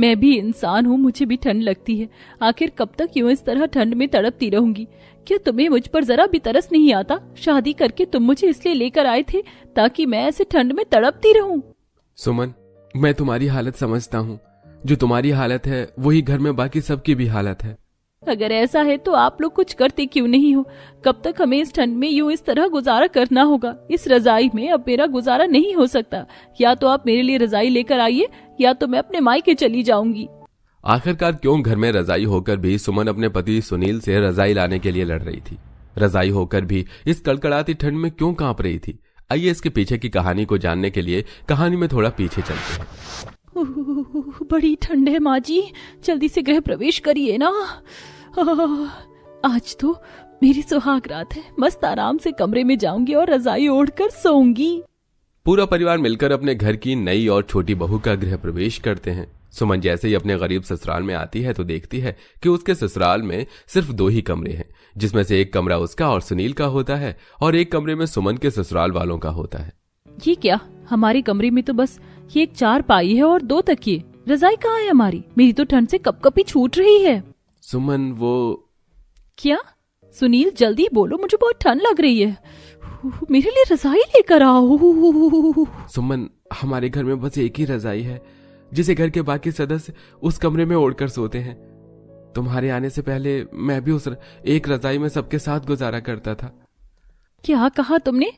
मैं भी इंसान हूँ, मुझे भी ठंड लगती है। आखिर कब तक यूं इस तरह ठंड में तड़पती रहूंगी? क्या तुम्हें मुझ पर जरा भी तरस नहीं आता? शादी करके तुम मुझे इसलिए लेकर आए थे ताकि मैं ऐसे ठंड में तड़पती रहूं? सुमन, मैं तुम्हारी हालत समझता हूँ। जो तुम्हारी हालत है वही घर में बाकी सबकी भी हालत है। अगर ऐसा है तो आप लोग कुछ करते क्यों नहीं हो? कब तक हमें इस ठंड में यूं इस तरह गुजारा करना होगा? इस रजाई में अब मेरा गुजारा नहीं हो सकता। या तो आप मेरे लिए रजाई लेकर आइए या तो मैं अपने मायके चली जाऊंगी। आखिरकार क्यों घर में रजाई होकर भी सुमन अपने पति सुनील से रजाई लाने के लिए लड़ रही थी। रजाई होकर भी इस कड़कड़ाती ठंड में क्यों कांप रही थी? आइए इसके पीछे की कहानी को जानने के लिए कहानी में थोड़ा पीछे चलते हैं। बड़ी ठंड है माँ जी, जल्दी से गृह प्रवेश करिए ना। आज तो मेरी सुहाग रात है, मस्त आराम से कमरे में जाऊंगी और रजाई ओढ़कर सोऊंगी। पूरा परिवार मिलकर अपने घर की नई और छोटी बहू का गृह प्रवेश करते हैं। सुमन जैसे ही अपने गरीब ससुराल में आती है तो देखती है कि उसके ससुराल में सिर्फ 2 ही कमरे हैं, जिसमें से एक कमरा उसका और सुनील का होता है और एक कमरे में सुमन के ससुराल वालों का होता है। ये क्या, हमारे कमरे में तो बस ये एक 4 पाई है और 2 तकिए। रजाई कहाँ है हमारी? मेरी तो ठंड से कपकपी छूट रही है। सुमन वो क्या? सुनील जल्दी बोलो, मुझे बहुत ठंड लग रही है। मेरे लिए रजाई लेकर आओ। सुमन, हमारे घर में बस एक ही रजाई है जिसे घर के बाकी सदस्य उस कमरे में ओढ़कर सोते हैं। तुम्हारे आने से पहले मैं भी उस एक रजाई में सबके साथ गुजारा करता था। क्या कहा तुमने?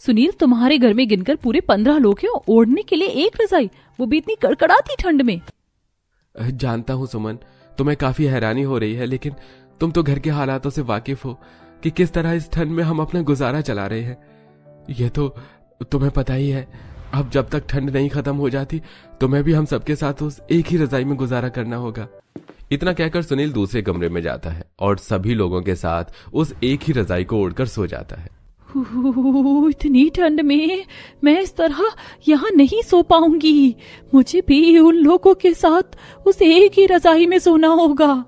सुनील, तुम्हारे घर में गिनकर पूरे 15 लोग हैं, ओढ़ने के लिए एक रजाई, वो भी इतनी कड़कड़ाती ठंड में। जानता हूँ सुमन, तुम्हें काफी हैरानी हो रही है, लेकिन तुम तो घर के हालातों से वाकिफ हो कि किस तरह इस ठंड में हम अपना गुजारा चला रहे हैं। यह तो तुम्हें पता ही है। अब जब तक ठंड नहीं खत्म हो जाती तुम्हें भी हम सबके साथ उस एक ही रजाई में गुजारा करना होगा। इतना कहकर सुनील दूसरे कमरे में जाता है और सभी लोगों के साथ उस एक ही रजाई को ओढ़कर सो जाता है। इतनी ठंड में मैं इस तरह यहाँ नहीं सो पाऊंगी। मुझे भी उन लोगों के साथ उस एक ही रजाई में सोना होगा।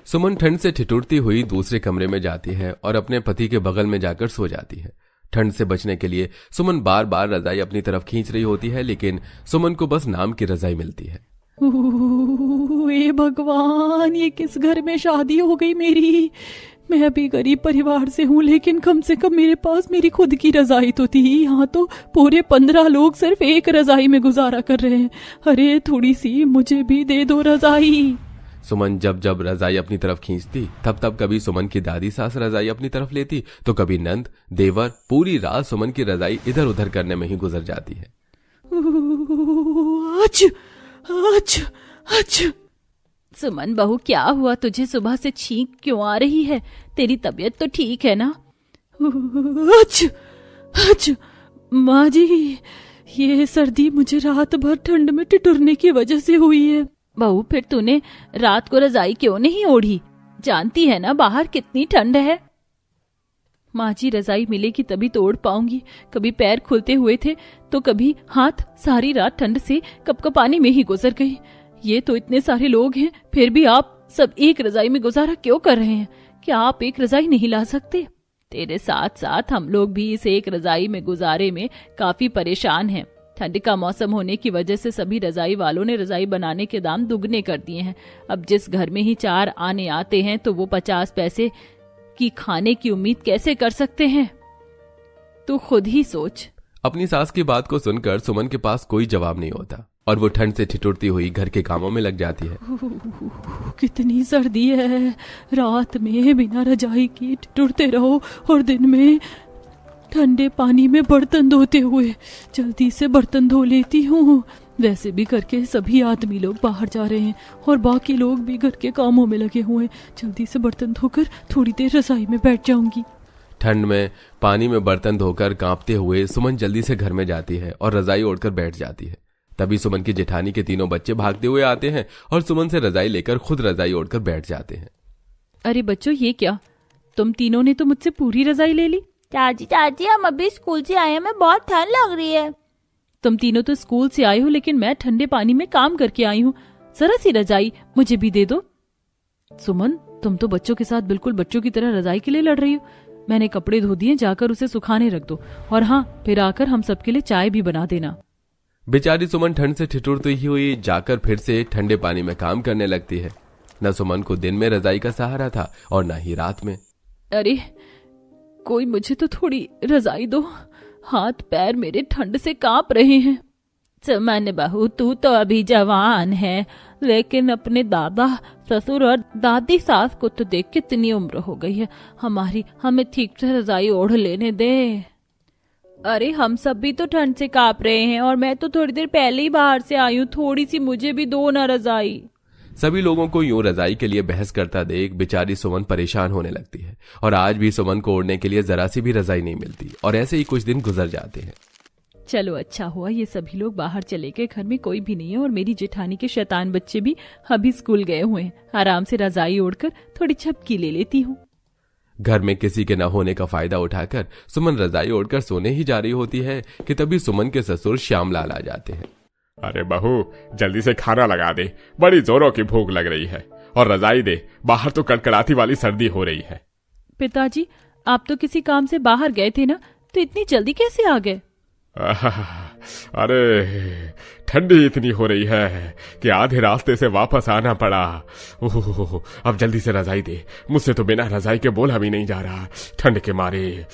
सुमन ठंड से ठिठुरती हुई दूसरे कमरे में जाती है और अपने पति के बगल में जाकर सो जाती है। ठंड से बचने के लिए सुमन बार बार रजाई अपनी तरफ खींच रही होती है, लेकिन सुमन को बस नाम की रजाई मिलती है। ए भगवान, ये किस घर में शादी हो गई मेरी? मैं भी गरीब परिवार से हूँ, लेकिन कम से कम मेरे पास मेरी खुद की रजाई तो थी। यहाँ तो पूरे 15 लोग सिर्फ एक रजाई में गुजारा कर रहे हैं। अरे थोड़ी सी मुझे भी दे दो रजाई। सुमन जब जब रजाई अपनी तरफ खींचती तब तब कभी सुमन की दादी सास रजाई अपनी तरफ लेती तो कभी नंद देवर पूरी रात सुमन की रजाई इधर उधर करने में ही गुजर जाती है। सुमन बहू, क्या हुआ तुझे? सुबह से छींक क्यों आ रही है? तेरी तबीयत तो ठीक है ना? माँ जी, ये सर्दी मुझे रात भर ठंड में ठिठुरने की वजह से हुई है। बहू, फिर तूने रात को रजाई क्यों नहीं ओढ़ी? जानती है ना बाहर कितनी ठंड है। माँ जी, रजाई मिलेगी तभी तो ओढ़ पाऊंगी। कभी पैर खुलते हुए थे तो कभी हाथ। सारी रात ठंड से कपकपानी में ही गुजर गई। ये तो इतने सारे लोग हैं, फिर भी आप सब एक रजाई में गुजारा क्यों कर रहे हैं? क्या आप एक रजाई नहीं ला सकते? तेरे साथ साथ हम लोग भी इस एक रजाई में गुजारे में काफी परेशान हैं। ठंड का मौसम होने की वजह से सभी रजाई वालों ने रजाई बनाने के दाम दुगने कर दिए हैं। अब जिस घर में ही 4 आने आते हैं तो वो 50 पैसे की खाने की उम्मीद कैसे कर सकते हैं? तू खुद ही सोच। अपनी सास की बात को सुनकर सुमन के पास कोई जवाब नहीं होता और वो ठंड से ठिठुरती हुई घर के कामों में लग जाती है। कितनी सर्दी है, रात में बिना रजाई की ठिठुरते रहो और दिन में ठंडे पानी में बर्तन धोते हुए। जल्दी से बर्तन धो लेती हूँ। वैसे भी घर के सभी आदमी लोग बाहर जा रहे हैं और बाकी लोग भी घर के कामों में लगे हुए हैं। जल्दी से बर्तन धोकर थोड़ी देर रजाई में बैठ जाऊंगी। ठंड में पानी में बर्तन धोकर कांपते हुए सुमन जल्दी से घर में जाती है और रजाई ओढ़कर बैठ जाती है। तभी सुमन की जेठानी के 3 बच्चे भागते हुए आते हैं और सुमन से रजाई लेकर खुद रजाई ओढ़कर बैठ जाते हैं। अरे बच्चों, ये क्या? तुम तीनों ने तो मुझसे पूरी रजाई ले ली। चाची, हम अभी स्कूल से आए हैं, हमें बहुत ठंड लग रही है। तुम तीनों तो स्कूल से आए हो, लेकिन मैं ठंडे पानी में काम करके आई हूँ। जरा सी रजाई मुझे भी दे दो। सुमन, तुम तो बच्चों के साथ बिल्कुल बच्चों की तरह रजाई के लिए लड़ रही हो। मैंने कपड़े धो दिए, जाकर उसे सुखाने रख दो और हाँ, फिर आकर हम सबके लिए चाय भी बना देना। बेचारी सुमन ठंड से ठिठुरती हुई जाकर फिर से ठंडे पानी में काम करने लगती है। न सुमन को दिन में रजाई का सहारा था और न ही रात में। अरे कोई मुझे तो थोड़ी रजाई दो, हाथ पैर मेरे ठंड से कांप रहे हैं। सुमन बहू, तू तो अभी जवान है, लेकिन अपने दादा ससुर और दादी सास को तो देख कितनी उम्र हो गई है हमारी, हमें ठीक से रजाई ओढ़ लेने दे। अरे हम सब भी तो ठंड से कांप रहे हैं और मैं तो थोड़ी देर पहले ही बाहर से आई हूँ, थोड़ी सी मुझे भी दो ना रजाई। सभी लोगों को यूं रजाई के लिए बहस करता देख बेचारी सुमन परेशान होने लगती है और आज भी सुमन को ओढ़ने के लिए जरा सी भी रजाई नहीं मिलती और ऐसे ही कुछ दिन गुजर जाते हैं। चलो अच्छा हुआ ये सभी लोग बाहर चले गए, घर में कोई भी नहीं है और मेरी जेठानी के शैतान बच्चे भी अभी स्कूल गए हुए हैं। आराम से रजाई ओढ़कर थोड़ी झपकी ले लेती हूँ। घर में किसी के न होने का फायदा उठाकर सुमन रजाई ओढ़कर सोने ही जा रही होती है कि तभी सुमन के ससुर श्यामलाल आ जाते हैं। अरे बहू, जल्दी से खाना लगा दे, बड़ी जोरों की भूख लग रही है, और रजाई दे, बाहर तो कड़कड़ाती वाली सर्दी हो रही है। पिताजी, आप तो किसी काम से बाहर गए थे ना, तो इतनी जल्दी कैसे आ गए? अरे ठंडी इतनी हो रही है कि आधे रास्ते से वापस आना पड़ा। ओह, अब जल्दी से रजाई दे, मुझसे तो बिना रजाई के बोला भी नहीं जा रहा ठंड के मारे।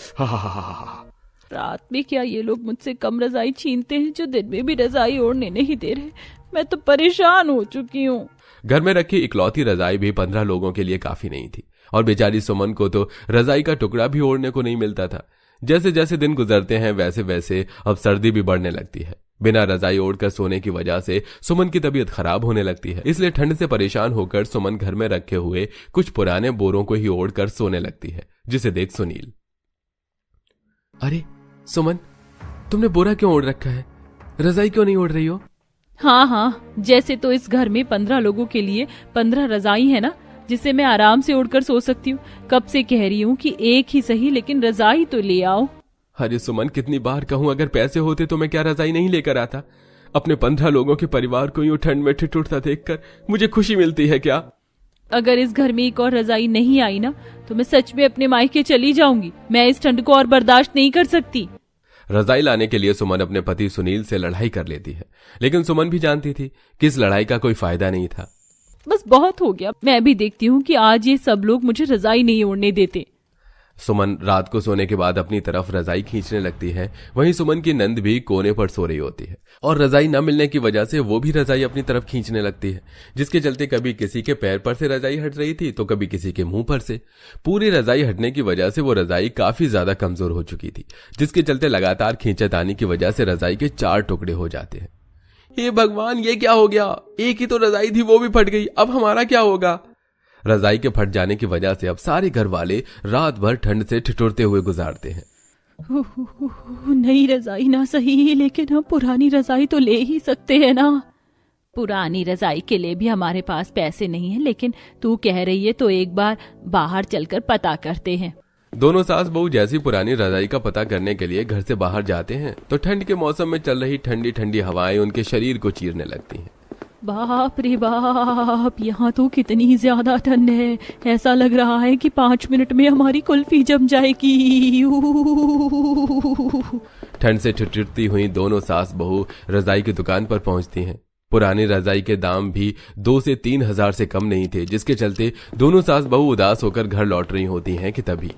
रात में क्या ये लोग मुझसे कम रजाई छीनते हैं जो दिन में भी रजाई ओढ़ने नहीं दे रहे? मैं तो परेशान हो चुकी हूँ। घर में रखी इकलौती रजाई भी 15 लोगों के लिए काफी नहीं थी और बेचारी सुमन को तो रजाई का टुकड़ा भी ओढ़ने को नहीं मिलता था। जैसे जैसे दिन गुजरते हैं वैसे वैसे अब सर्दी भी बढ़ने लगती है। बिना रजाई ओढ़कर सोने की वजह से सुमन की तबीयत खराब होने लगती है, इसलिए ठंड से परेशान होकर सुमन घर में रखे हुए कुछ पुराने बोरों को ही ओढ़कर सोने लगती है, जिसे देख सुनील, अरे सुमन, तुमने बोरा क्यों ओढ़ रखा है? रजाई क्यों नहीं ओढ़ रही हो? हाँ, जैसे तो इस घर में 15 लोगों के लिए 15 रजाई है ना, जिसे मैं आराम से ओढ़कर सो सकती हूँ। कब से कह रही हूँ कि एक ही सही, लेकिन रजाई तो ले आओ। अरे सुमन, कितनी बार कहूं, अगर पैसे होते तो मैं क्या रजाई नहीं लेकर आता? अपने 15 लोगों के परिवार को यूं ठंड में ठिठुरता देखकर मुझे खुशी मिलती है क्या? अगर इस घर में एक और रजाई नहीं आई ना, तो मैं सच में अपने मायके चली जाऊंगी। मैं इस ठंड को और बर्दाश्त नहीं कर सकती। रजाई लाने के लिए सुमन अपने पति सुनील से लड़ाई कर लेती है, लेकिन सुमन भी जानती थी कि इस लड़ाई का कोई फायदा नहीं था। बस बहुत हो गया, मैं भी देखती हूँ कि आज ये सब लोग मुझे रजाई नहीं ओढ़ने देते। सुमन रात को सोने के बाद अपनी तरफ रजाई खींचने लगती है। वहीं सुमन की नंद भी कोने पर सो रही होती है और रजाई न मिलने की वजह से वो भी रजाई अपनी तरफ खींचने लगती है, जिसके चलते कभी किसी के पैर पर से रजाई हट रही थी तो कभी किसी के मुंह पर से। पूरी रजाई हटने की वजह से वो रजाई काफी ज्यादा कमजोर हो चुकी थी, जिसके चलते लगातार खींचतानी की वजह से रजाई के 4 टुकड़े हो जाते हैं। हे भगवान, ये क्या हो गया? एक ही तो रजाई थी, वो भी फट गई, अब हमारा क्या होगा? रजाई के फट जाने की वजह से अब सारे घर वाले रात भर ठंड से ठिठुरते हुए गुजारते हैं। नई रजाई ना सही, लेकिन हम पुरानी रजाई तो ले ही सकते हैं ना। पुरानी रजाई के लिए भी हमारे पास पैसे नहीं है, लेकिन तू कह रही है तो एक बार बाहर चलकर पता करते हैं। दोनों सास बहू जैसी पुरानी रजाई का पता करने के लिए घर से बाहर जाते हैं तो ठंड के मौसम में चल रही ठंडी ठंडी हवाएं उनके शरीर को चीरने लगती हैं। बाप रे बाप, यहाँ तो कितनी ज्यादा ठंड है। ऐसा लग रहा है कि 5 मिनट में हमारी कुल्फी जम जाएगी। ठंड से ठिठुरती हुई दोनों सास बहू रजाई की दुकान पर पहुंचती हैं। पुरानी रजाई के दाम भी 2 से 3 हजार से कम नहीं थे, जिसके चलते दोनों सास बहू उदास होकर घर लौट रही होती हैं कि तभी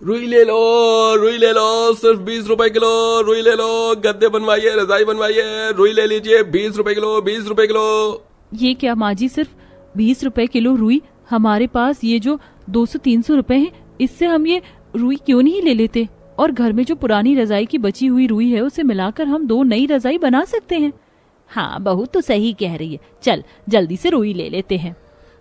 रुई ले लो, सिर्फ 20 रुपए किलो, रुई ले लो, गद्दे बनवाइए, रजाई बनवाइए, रुई ले लीजिए, 20 रुपए किलो, 20 रुपए किलो। ये क्या माँ जी, सिर्फ 20 रुपए किलो रुई? हमारे पास ये जो 200-300 रुपए है, इससे हम ये रुई क्यों नहीं ले लेते? और घर में जो पुरानी रजाई की बची हुई रुई है, उसे मिलाकर हम 2 नई रजाई बना सकते हैं। हाँ बहू तो सही कह रही है, चल जल्दी से रुई ले लेते हैं।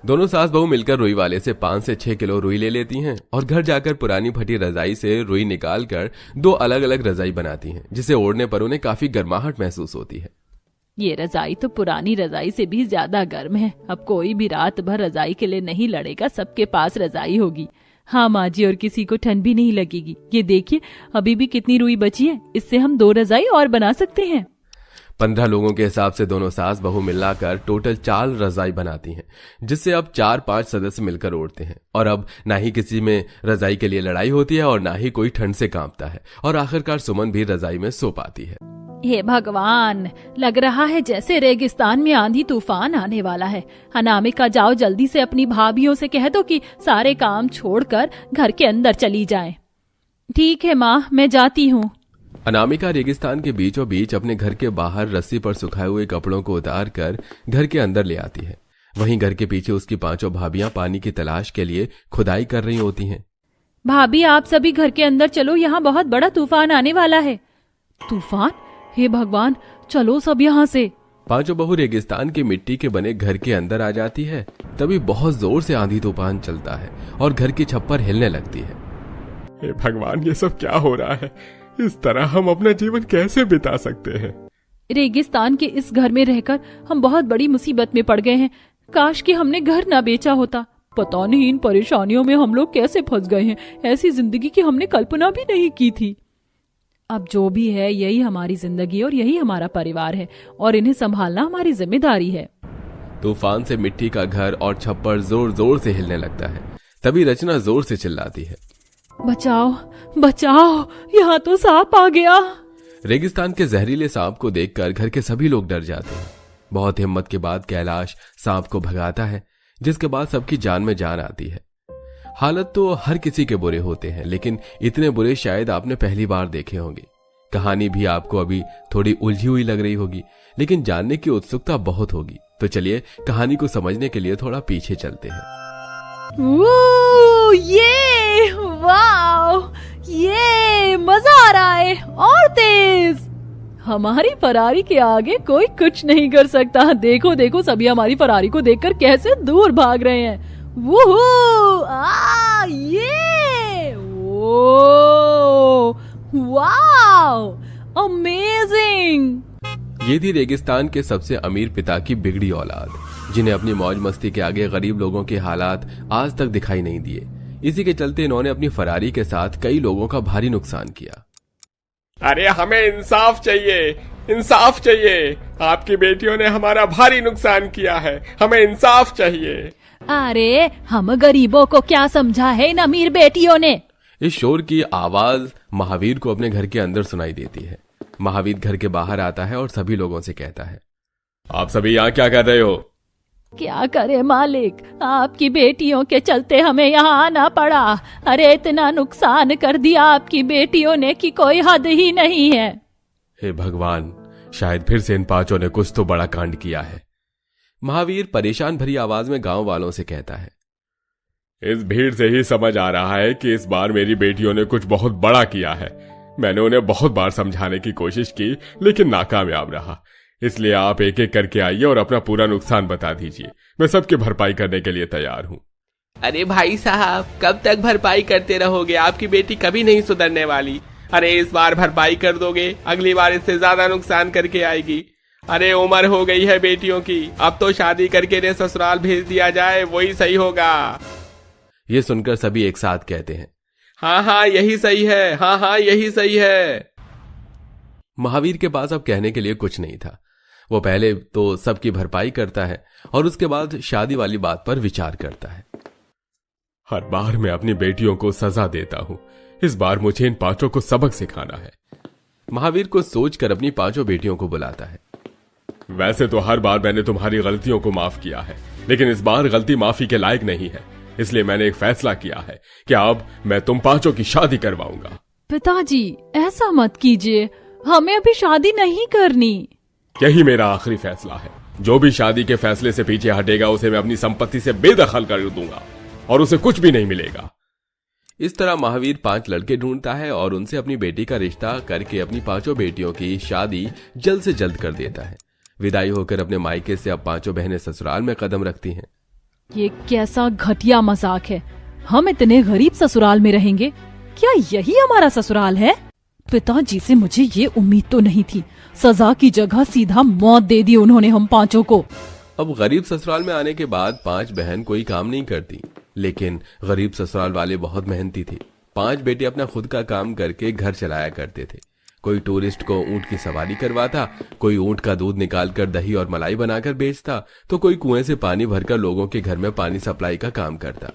दोनों सास बहू मिलकर रुई वाले से 5 से 6 किलो रुई ले लेती हैं और घर जाकर पुरानी फटी रजाई से रुई निकालकर 2 अलग अलग रजाई बनाती हैं, जिसे ओढ़ने पर उन्हें काफी गर्माहट महसूस होती है। ये रजाई तो पुरानी रजाई से भी ज्यादा गर्म है। अब कोई भी रात भर रजाई के लिए नहीं लड़ेगा, सबके पास रजाई होगी। हाँ माँ जी, और किसी को ठंड भी नहीं लगेगी। ये देखिए अभी भी कितनी रुई बची है, इससे हम 2 रजाई और बना सकते हैं। 15 लोगों के हिसाब से दोनों सास बहू मिलाकर टोटल 4 रजाई बनाती हैं, जिससे अब 4-5 सदस्य मिलकर ओढ़ते हैं और अब ना ही किसी में रजाई के लिए लड़ाई होती है और ना ही कोई ठंड से कांपता है और आखिरकार सुमन भी रजाई में सो पाती है। हे भगवान, लग रहा है जैसे रेगिस्तान में आंधी तूफान आने वाला है। अनामिका, जाओ जल्दी से अपनी भाभियों से कह दो कि सारे काम छोड़कर घर के अंदर चली जाएं। ठीक है माँ, मैं जाती हूँ। अनामिका रेगिस्तान के बीचों बीच अपने घर के बाहर रस्सी पर सुखाए हुए कपड़ों को उतार कर घर के अंदर ले आती है। वहीं घर के पीछे उसकी 5 भाभियां पानी की तलाश के लिए खुदाई कर रही होती हैं। भाभी, आप सभी घर के अंदर चलो, यहाँ बहुत बड़ा तूफान आने वाला है। तूफान? हे भगवान, चलो सब यहाँ से। 5 बहू रेगिस्तान की मिट्टी के बने घर के अंदर आ जाती है। तभी बहुत जोर से आंधी तूफान चलता है और घर की छप्पर हिलने लगती है। हे भगवान, ये सब क्या हो रहा है? इस तरह हम अपना जीवन कैसे बिता सकते हैं? रेगिस्तान के इस घर में रहकर हम बहुत बड़ी मुसीबत में पड़ गए हैं। काश कि हमने घर ना बेचा होता। पता नहीं इन परेशानियों में हम लोग कैसे फंस गए हैं। ऐसी जिंदगी की हमने कल्पना भी नहीं की थी। अब जो भी है, यही हमारी जिंदगी और यही हमारा परिवार है और इन्हें संभालना हमारी जिम्मेदारी है। तूफान से मिट्टी का घर और छप्पर जोर जोर से हिलने लगता है। तभी रचना जोर से चिल्लाती है, बचाओ बचाओ, यहाँ तो सांप आ गया। रेगिस्तान के जहरीले सांप को देखकर घर के सभी लोग डर जाते हैं। बहुत हिम्मत के बाद कैलाश सांप को भगाता है, जिसके बाद सबकी जान में जान आती है। हालत तो हर किसी के बुरे होते हैं, लेकिन इतने बुरे शायद आपने पहली बार देखे होंगे। कहानी भी आपको अभी थोड़ी उलझी हुई लग रही होगी, लेकिन जानने की उत्सुकता बहुत होगी। तो चलिए कहानी को समझने के लिए थोड़ा पीछे चलते हैं। ये वाओ, ये मजा आ रहा है और तेज। हमारी फरारी के आगे कोई कुछ नहीं कर सकता। देखो देखो, सभी हमारी फरारी को देखकर कैसे दूर भाग रहे हैं। वूहू! ये! ओ! वाओ! अमेजिंग! ये थी रेगिस्तान के सबसे अमीर पिता की बिगड़ी औलाद, जिन्हें अपनी मौज मस्ती के आगे गरीब लोगों के हालात आज तक दिखाई नहीं दिए। इसी के चलते इन्होंने अपनी फरारी के साथ कई लोगों का भारी नुकसान किया। अरे हमें इंसाफ चाहिए, इंसाफ चाहिए। आपकी बेटियों ने हमारा भारी नुकसान किया है, हमें इंसाफ चाहिए। अरे हम गरीबों को क्या समझा है इन अमीर बेटियों ने? इस शोर की आवाज महावीर को अपने घर के अंदर सुनाई देती है। महावीर घर के बाहर आता है और सभी लोगों से कहता है, आप सभी यहाँ क्या कर रहे हो? क्या करे मालिक, आपकी बेटियों के चलते हमें यहाँ आना पड़ा। अरे इतना नुकसान कर दिया आपकी बेटियों ने कि कोई हद ही नहीं है। हे भगवान, शायद फिर से इन 5 ने कुछ तो बड़ा कांड किया है। महावीर परेशान भरी आवाज में गांव वालों से कहता है, इस भीड़ से ही समझ आ रहा है कि इस बार मेरी बेटियों ने कुछ बहुत बड़ा किया है। मैंने उन्हें बहुत बार समझाने की कोशिश की, लेकिन नाकामयाब रहा। इसलिए आप एक एक करके आइए और अपना पूरा नुकसान बता दीजिए। मैं सबकी भरपाई करने के लिए तैयार हूँ। अरे भाई साहब, कब तक भरपाई करते रहोगे? आपकी बेटी कभी नहीं सुधरने वाली। अरे इस बार भरपाई कर दोगे, अगली बार इससे ज्यादा नुकसान करके आएगी। अरे उम्र हो गई है बेटियों की, अब तो शादी करके इन्हें ससुराल भेज दिया जाए, वही सही होगा। ये सुनकर सभी एक साथ कहते हैं, हाँ हाँ यही सही है, हाँ हाँ यही सही है। महावीर के पास अब कहने के लिए कुछ नहीं था। वो पहले तो सबकी भरपाई करता है और उसके बाद शादी वाली बात पर विचार करता है। हर बार मैं अपनी बेटियों को सजा देता हूँ, इस बार मुझे इन 5 को सबक सिखाना है। महावीर को सोचकर अपनी 5 बेटियों को बुलाता है। वैसे तो हर बार मैंने तुम्हारी गलतियों को माफ किया है, लेकिन इस बार गलती माफी के लायक नहीं है। इसलिए मैंने एक फैसला किया है कि अब मैं तुम 5 की शादी करवाऊंगा। पिताजी, ऐसा मत कीजिए, हमें अभी शादी नहीं करनी। यही मेरा आखिरी फैसला है। जो भी शादी के फैसले से पीछे हटेगा उसे मैं अपनी संपत्ति से बेदखल कर दूंगा और उसे कुछ भी नहीं मिलेगा। इस तरह महावीर 5 लड़के ढूंढता है और उनसे अपनी बेटी का रिश्ता करके अपनी 5 बेटियों की शादी जल्द से जल्द कर देता है। विदाई होकर अपने मायके से अब 5 बहनें ससुराल में कदम रखती हैं। ये कैसा घटिया मजाक है? हम इतने गरीब ससुराल में रहेंगे? क्या यही हमारा ससुराल है? पिताजी से मुझे ये उम्मीद तो नहीं थी। सजा की जगह सीधा मौत दे दी उन्होंने हम 5 को। अब गरीब ससुराल में आने के बाद 5 बहन कोई काम नहीं करती, लेकिन गरीब ससुराल वाले बहुत मेहनती थे। 5 बेटे अपना खुद का काम करके घर चलाया करते थे। कोई टूरिस्ट को ऊंट की सवारी करवाता, कोई ऊंट का दूध निकालकर दही और मलाई बनाकर बेचता, तो कोई कुएं से पानी भरकर लोगों के घर में पानी सप्लाई का काम करता,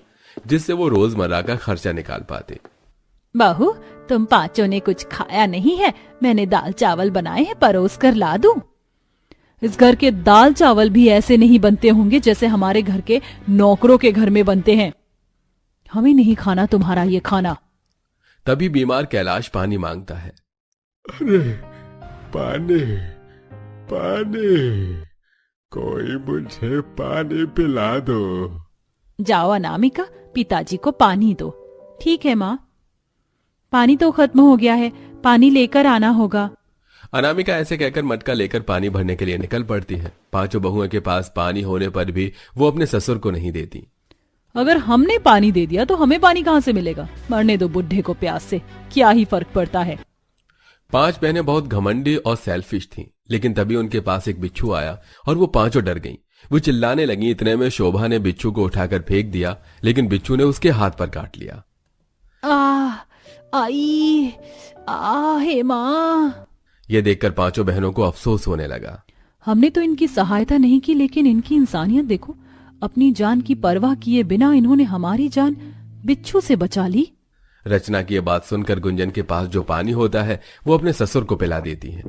जिससे वो रोजमर्रा का खर्चा निकाल पाते। बहू, तुम पांचों ने कुछ खाया नहीं है। मैंने दाल चावल बनाए हैं, परोस कर ला दूं? इस घर के दाल चावल भी ऐसे नहीं बनते होंगे जैसे हमारे घर के नौकरों के घर में बनते हैं। हमें नहीं खाना तुम्हारा ये खाना। तभी बीमार कैलाश पानी मांगता है। अरे पानी, पानी, कोई मुझे पानी पिला दो। जाओ अनामिका, पिताजी को पानी दो। ठीक है माँ, पानी तो खत्म हो गया है, पानी लेकर आना होगा। अनामिका ऐसे कहकर मटका लेकर पानी भरने के लिए निकल पड़ती है। पांचों बहुओं के पास पानी होने पर भी वो अपने ससुर को नहीं देती। अगर हमने पानी दे दिया तो हमें पानी कहाँ से मिलेगा? मरने दो बुढ़े को प्यास से, क्या ही फर्क पड़ता है। 5 बहनें बहुत घमंडी और सेल्फिश थीं, लेकिन तभी उनके पास एक बिच्छू आया और वो पांचों डर गईं। वो चिल्लाने लगी। इतने में शोभा ने बिच्छू को उठाकर फेंक दिया, लेकिन बिच्छू ने उसके हाथ पर काट लिया। आई, हे माँ। यह देखकर पांचों बहनों को अफसोस होने लगा। हमने तो इनकी सहायता नहीं की, लेकिन इनकी इंसानियत देखो। अपनी जान की परवाह किए बिना इन्होंने हमारी जान बिच्छू से बचा ली। रचना की यह बात सुनकर गुंजन के पास जो पानी होता है वो अपने ससुर को पिला देती है।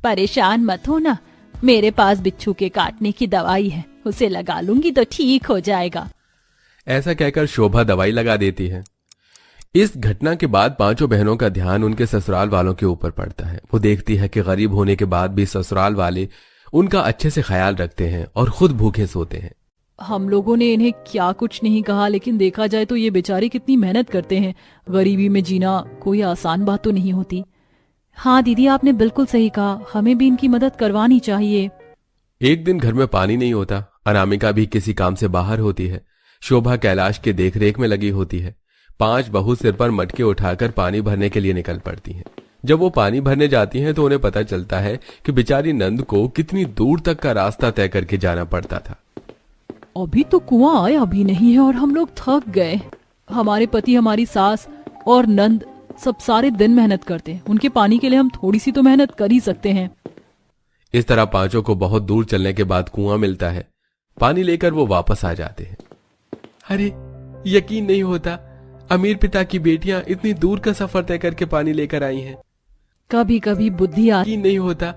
परेशान मत हो ना, मेरे पास बिच्छू के काटने की दवाई है, उसे लगा लूंगी तो ठीक हो जाएगा। ऐसा कहकर शोभा दवाई लगा देती है। इस घटना के बाद पांचों बहनों का ध्यान उनके ससुराल वालों के ऊपर पड़ता है। वो देखती है कि गरीब होने के बाद भी ससुराल वाले उनका अच्छे से ख्याल रखते हैं और खुद भूखे सोते हैं। हम लोगों ने इन्हें क्या कुछ नहीं कहा, लेकिन देखा जाए तो ये बेचारे कितनी मेहनत करते हैं। गरीबी में जीना कोई आसान बात तो नहीं होती। हाँ दीदी, आपने बिल्कुल सही कहा, हमें भी इनकी मदद करवानी चाहिए। एक दिन घर में पानी नहीं होता। अनामिका भी किसी काम से बाहर होती है। शोभा कैलाश के देखरेख में लगी होती है। 5 बहू सिर पर मटके उठाकर पानी भरने के लिए निकल पड़ती हैं। जब वो पानी भरने जाती हैं तो उन्हें पता चलता है कि बेचारी नंद को कितनी दूर तक का रास्ता तय करके जाना पड़ता था। अभी तो कुआं आया भी नहीं है और हम लोग थक गए। हमारे पति, हमारी सास और नंद सब सारे दिन मेहनत करते हैं। उनके पानी के लिए हम थोड़ी सी तो मेहनत कर ही सकते हैं। इस तरह पांचों को बहुत दूर चलने के बाद कुआं मिलता है। पानी लेकर वो वापस आ जाते हैं। अरे यकीन नहीं होता, अमीर पिता की बेटियां इतनी दूर का सफर तय करके पानी लेकर आई हैं। कभी कभी बुद्धि यकीन नहीं होता,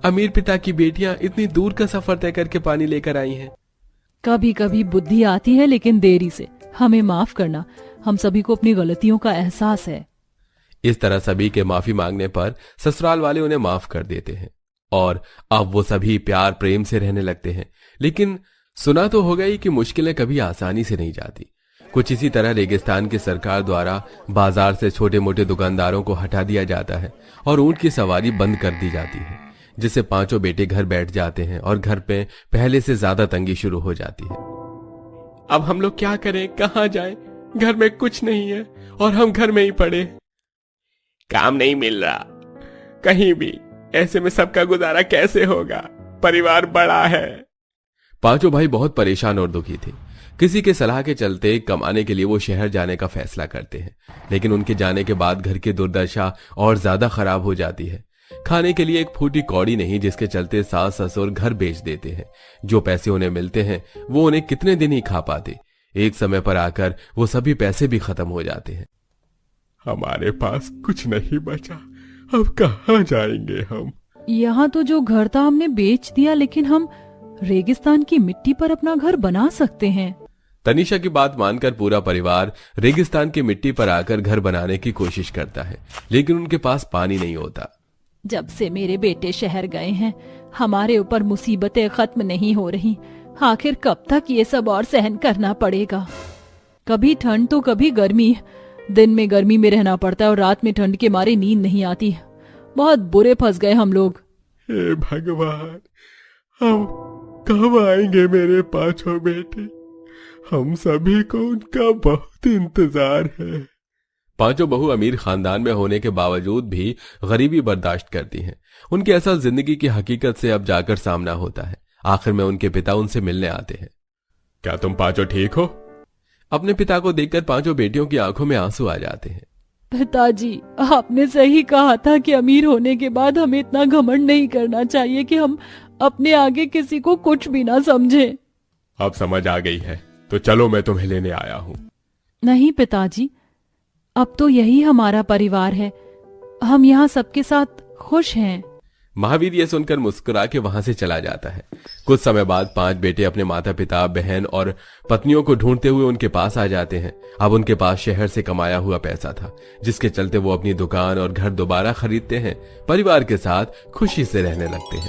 अमीर पिता की बेटियां इतनी दूर का सफर तय करके पानी लेकर आई हैं। कभी कभी बुद्धि आती है, लेकिन देरी से। हमें माफ करना, हम सभी को अपनी गलतियों का एहसास है। इस तरह सभी के माफी मांगने पर ससुराल वाले उन्हें माफ कर देते हैं और अब वो सभी प्यार प्रेम से रहने लगते हैं। लेकिन सुना तो होगा ही कि मुश्किलें कभी आसानी से नहीं जाती। कुछ इसी तरह रेगिस्तान की सरकार द्वारा बाजार से छोटे मोटे दुकानदारों को हटा दिया जाता है और ऊंट की सवारी बंद कर दी जाती है, जिससे पांचों बेटे घर बैठ जाते हैं और घर पे पहले से ज्यादा तंगी शुरू हो जाती है। अब हम लोग क्या करें, कहाँ जाएं? घर में कुछ नहीं है और हम घर में ही पड़े। काम नहीं मिल रहा कहीं भी, ऐसे में सबका गुजारा कैसे होगा? परिवार बड़ा है। पांचों भाई बहुत परेशान और दुखी थे। किसी के सलाह के चलते कमाने के लिए वो शहर जाने का फैसला करते हैं, लेकिन उनके जाने के बाद घर की दुर्दशा और ज्यादा खराब हो जाती है। खाने के लिए एक फूटी कौड़ी नहीं, जिसके चलते सास ससुर घर बेच देते हैं। जो पैसे उन्हें मिलते हैं वो उन्हें कितने दिन ही खा पाते। एक समय पर आकर वो सभी पैसे भी खत्म हो जाते हैं। हमारे पास कुछ नहीं बचा, अब कहाँ जाएंगे हम? यहाँ तो जो घर था हमने बेच दिया, लेकिन हम रेगिस्तान की मिट्टी पर अपना घर बना सकते हैं। तनीषा की बात मानकर पूरा परिवार रेगिस्तान की मिट्टी पर आकर घर बनाने की कोशिश करता है, लेकिन उनके पास पानी नहीं होता। जब से मेरे बेटे शहर गए हैं, हमारे ऊपर मुसीबतें खत्म नहीं हो रही। आखिर कब तक ये सब और सहन करना पड़ेगा? कभी ठंड तो कभी गर्मी। दिन में गर्मी में रहना पड़ता है और रात में ठंड के मारे नींद नहीं आती। बहुत बुरे फंस गए हम लोग। हे भगवान, हम कब आएंगे मेरे पांचों बेटे? हम सभी को उनका बहुत इंतजार है। पांचों बहू अमीर खानदान में होने के बावजूद भी गरीबी बर्दाश्त करती हैं। उनकी असल जिंदगी की हकीकत से अब जाकर सामना होता है। आखिर में उनके पिता उनसे मिलने आते हैं। क्या तुम पांचों ठीक हो? अपने पिता को देखकर पांचों बेटियों की आंखों में आंसू आ जाते हैं। पिताजी, आपने सही कहा था कि अमीर होने के बाद हमें इतना घमंड नहीं करना चाहिए कि हम अपने आगे किसी को कुछ भी ना समझें। अब समझ आ गई है तो चलो, मैं तुम्हें लेने आया हूँ। नहीं पिताजी, अब तो यही हमारा परिवार है। हम यहाँ सबके साथ खुश हैं। महावीर ये सुनकर मुस्कुरा के वहां से चला जाता है। कुछ समय बाद 5 बेटे अपने माता पिता, बहन और पत्नियों को ढूंढते हुए उनके पास आ जाते हैं। अब उनके पास शहर से कमाया हुआ पैसा था, जिसके चलते वो अपनी दुकान और घर दोबारा खरीदते हैं। परिवार के साथ खुशी से रहने लगते हैं।